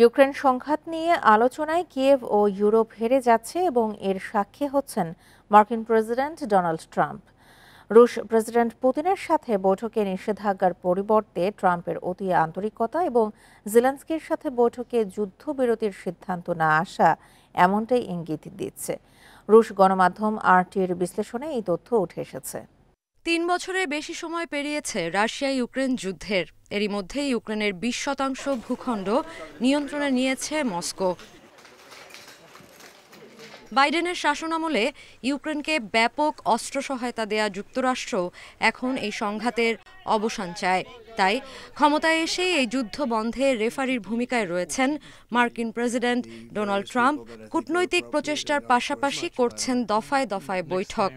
Ukraine সংঘাত নিয়ে আলোচনায় কিয়েভ ও ইউরোপ হেরে যাচ্ছে এবং এর সাক্ষী হচ্ছেন মার্কিন প্রেসিডেন্ট ডোনাল্ড ট্রাম্প। রুশ প্রেসিডেন্ট পুতিনের সাথে বৈঠকে নিষেধাজ্ঞার পরিবর্তে ট্রাম্পের অতি আন্তরিকতা এবং জেলেনস্কির সাথে বৈঠকে যুদ্ধবিরতির সিদ্ধান্ত না আসা এমনটাই ইঙ্গিত দিচ্ছে। রুশ গণমাধ্যম আরটির বিশ্লেষণে এই তথ্য উঠে এসেছে। ৩ বছরের বেশি সময় পেরিয়েছে রাশিয়া ইউক্রেন যুদ্ধের। এরই মধ্যে ইউক্রেনের ২০% ভূখণ্ড নিয়ন্ত্রণে নিয়েছে মস্কো। বাইডেনের শাসনামলে ইউক্রেনকে ব্যাপক অস্ত্র সহায়তা দেয়া যুক্তরাষ্ট্র এখন এই সংঘাতের অবসান চায়। তাই ক্ষমতায় এসেই এই যুদ্ধ বন্ধে রেফারির ভূমিকায় রয়েছেন মার্কিন প্রেসিডেন্ট ডোনাল্ড ট্রাম্প। কূটনৈতিক প্রচেষ্টার পাশাপাশি করছেন দফায় দফায় বৈঠক।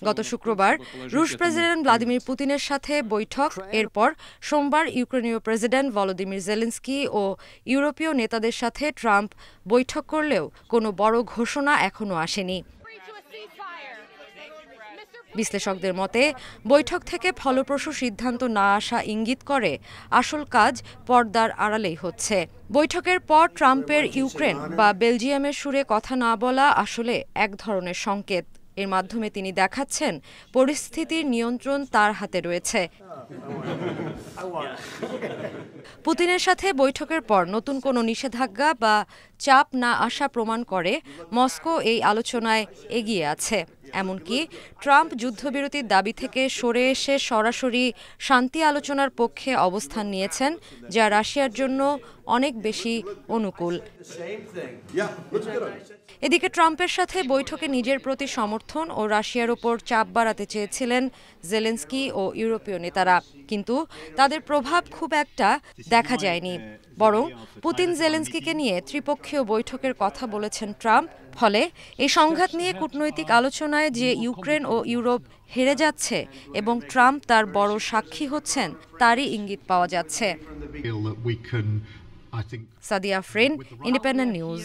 গত শুক্রবার রুশ প্রেসিডেন্ট ভ্লাদিমির পুতিনের সাথে বৈঠক, এরপর সোমবার ইউক্রেনীয় প্রেসিডেন্ট ভলোদিমির জেলেনস্কি ও ইউরোপীয় নেতাদের সাথে ট্রাম্প বৈঠক করলেও কোনো বড় ঘোষণা এখনো আসেনি। বিশ্লেষকদের মতে বৈঠক থেকে ফলপ্রসূ সিদ্ধান্ত না আসা ইঙ্গিত করে আসল কাজ পর্দার আড়ালেই হচ্ছে। বৈঠকের পর ট্রাম্পের ইউক্রেন বা বেলজিয়ামের সুরে কথা না বলা আসলে এক ধরনের সংকেত। এর মাধ্যমে তিনি দেখাচ্ছেন পরিস্থিতির নিয়ন্ত্রণ তার হাতে রয়েছে। পুতিনের সাথে বৈঠকের পর নতুন কোনো নিষেধাজ্ঞা বা চাপ না আসা প্রমাণ করে মস্কো এই আলোচনায় এগিয়ে আছে। এমনকি ট্রাম্প যুদ্ধবিরতির দাবি থেকে সরে এসে সরাসরি শান্তি আলোচনার পক্ষে অবস্থান নিয়েছেন, যা রাশিয়ার জন্য অনেক বেশি অনুকূল। এদিকে ট্রাম্পের সাথে বৈঠকে নিজের প্রতি সমর্থন ও রাশিয়ার ওপর চাপ বাড়াতে চেয়েছিলেন জেলেনস্কি ও ইউরোপীয় নেতারা, কিন্তু তাদের প্রভাব খুব একটা দেখা যায়নি। বরং পুতিন জেলেনস্কিকে নিয়ে ত্রিপক্ষীয় বৈঠকের কথা বলেছেন ট্রাম্প। ফলে এই সংঘাত নিয়ে কূটনৈতিক আলোচনায় যে ইউক্রেন ও ইউরোপ হেরে যাচ্ছে এবং ট্রাম্প তার বড় সাক্ষী হচ্ছেন, তারই ইঙ্গিত পাওয়া যাচ্ছে। Sadia Afrin, independent news.